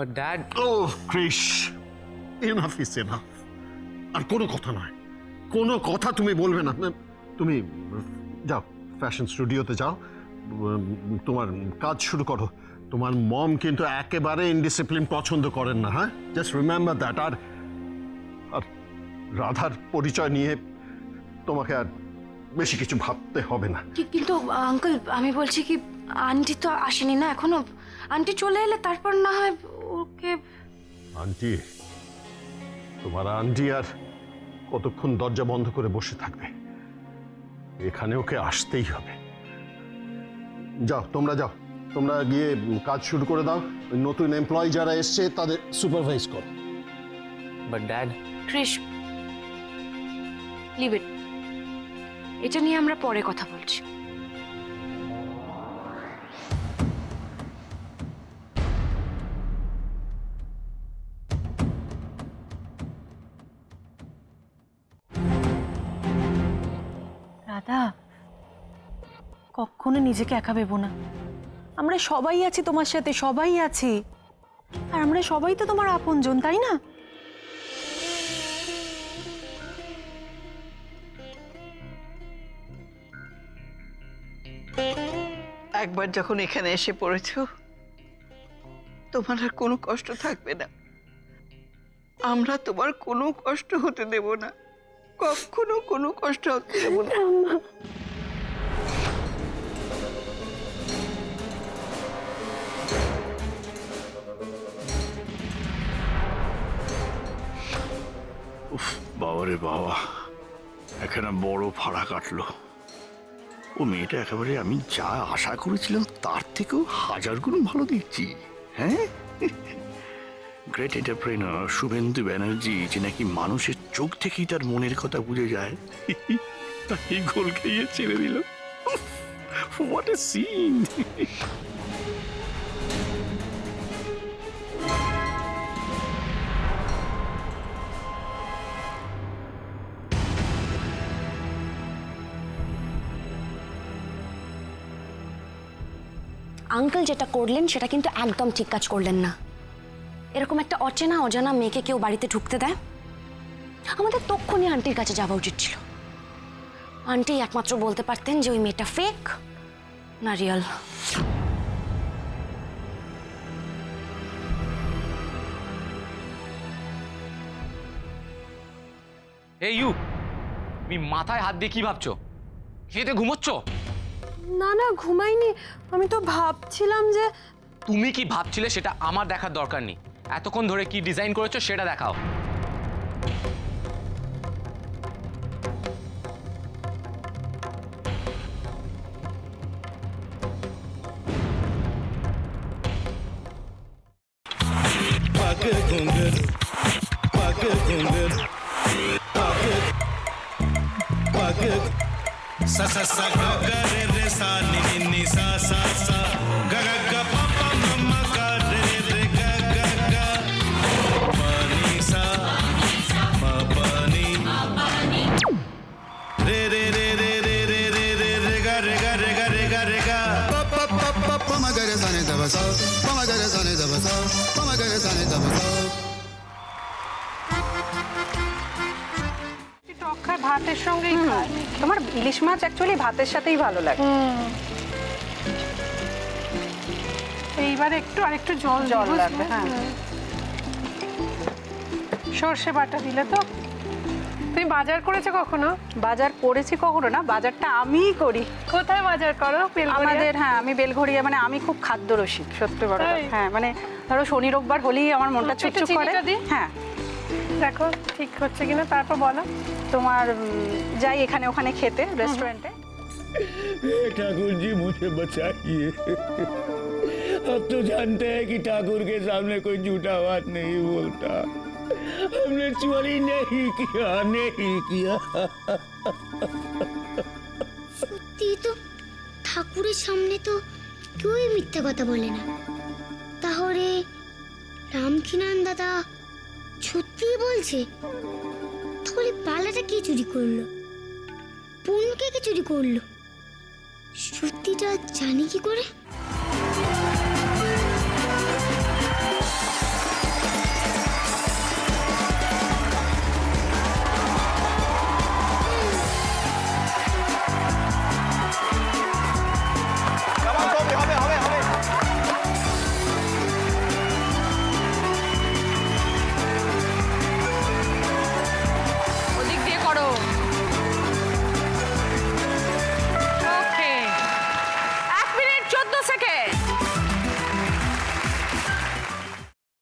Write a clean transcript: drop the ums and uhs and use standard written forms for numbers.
But Dad... Oh, Krish, enough is enough. আর কোনো কথা নয়, কোনো কথা তুমি বলবে না। তুমি যাও, ফ্যাশন স্টুডিওতে যাও, তোমার কাজ শুরু করো। তোমার মম কিন্তু একেবারে ইনডিসিপ্লিন পছন্দ করেন না, হ্যাঁ? Just remember that. আর রাধার পরিচয় নিয়ে তোমাকে আর বেশি কিছু ভাবতে হবে না। কিন্তু আঙ্কেল, আমি বলছি কি, আন্টি তো আসেনি না এখনো। আন্টি চলে এলে তারপর না হয় ওকে। আন্টি, তোমার আন্টি আর কতক্ষণ দরজা বন্ধ করে বসে থাকবে? এখানে ওকে আসতেই হবে। যাও, তোমরা যাও, তোমরা গিয়ে কাজ শুরু করে দাও। ওই নতুন এমপ্লয়ি যারা এসছে তাদের সুপারভাইজ করো। But Dad... Krish, leave it. এটা নিয়ে আমরা পরে কথা বলছি। রাধা, কখনো নিজেকে একা ভেবো না। আমরা সবাই আছি তোমার সাথে, সবাই আছি। আর আমরা সবাই তো তোমার আপনজন, তাই না? একবার যখন এখানে এসে পড়েছো, তোমার আর কোনো কষ্ট থাকবে না। আমরা তোমার কোনো কষ্ট হতে দেব না, কখনো কোনো কষ্ট হতে দেব না। বাবারে বাবা, এখানে বড় ফাড়া কাটলো। ও মেয়েটা একেবারে আমি যা আশা করেছিলাম তার থেকেও 1000 গুণ ভালো দেখছি। হ্যাঁ, গ্রেট এন্টারপ্রেনার শুভেন্দু ব্যানার্জি, যে নাকি মানুষের চোখ থেকেই তার মনের কথা বুঝে যায়, তাই গোল খেয়ে ছেড়ে দিল। What a scene! আঙ্কেল যেটা করলেন সেটা কিন্তু একদম ঠিক কাজ করলেন না। এরকম একটা অচেনা অজানা মেয়েকে কেউ বাড়িতে ঢুকতে দেয়? আমাদের তক্ষুনি আন্টির কাছে যাওয়া উচিত ছিল। আন্টি একমাত্র বলতে পারতেন যে ওই মেয়েটা ফেক না রিয়েল। এই ইউ, তুমি মাথায় হাত দিয়ে কি ভাবছো? খেতে ঘুমোচ্ছ? না না, ঘুমাইনি। আমি তো ভাবছিলাম যে... তুমি কি ভাবছিলে সেটা আমার দেখার দরকার নেই। এতক্ষণ ধরে কি ডিজাইন করেছো সেটা দেখাও। sa sa sa ga ga re re sa ni ni ni sa sa sa ga ga ga pa pa ma ma ga re re ga ga ga pa ni sa ma pa ni re re re re re re re re re ga re ga re ga re ga re ga pa pa pa pa pa ma ga re sa ni da ba sa pa ma ga re sa ni da ba sa pa ma ga re sa ni da ba sa ভাতের সঙ্গেই খায়। তোমার ইলিশ মাছ actually ভাতের সাথেই ভালো লাগে। এইবার আরেকটু জল লাগবে। হ্যাঁ, সর্ষে বাটা দিলে তো। তুমি বাজার করেছো কখনো? বাজার করেছি কখনো না, বাজারটা আমিই করি। কোথায় বাজার করো? আমাদের, হ্যাঁ, আমি বেলঘড়িয়া। মানে আমি খুব খাদ্য রসিক, সত্যি বড়। হ্যাঁ, মানে ধরো শনি রোববার হলেই আমার মনটা চুপচুপ করে। হ্যাঁ, দেখো ঠিক হচ্ছে কিনা, তারপর বলো। তোমার যাই এখানে ওখানে খেতে, रेस्टोरेंट है। ठाकुर जी मुझे बचाइए। अब तो जानते हैं कि ठाकुर के सामने कोई झूठा बात नहीं बोलता। हमने चोरी नहीं किया, नहीं किया। সত্যি তো, ঠাকুরের সামনে তো কেউই মিথ্যা কথা বলে না। তাহলে রামকিনান দাদা সত্যিই বলছে? তাহলে পালাটা কে চুরি করলো? পুনকে কে চুরি করলো? সত্যিটা জানি কি করে?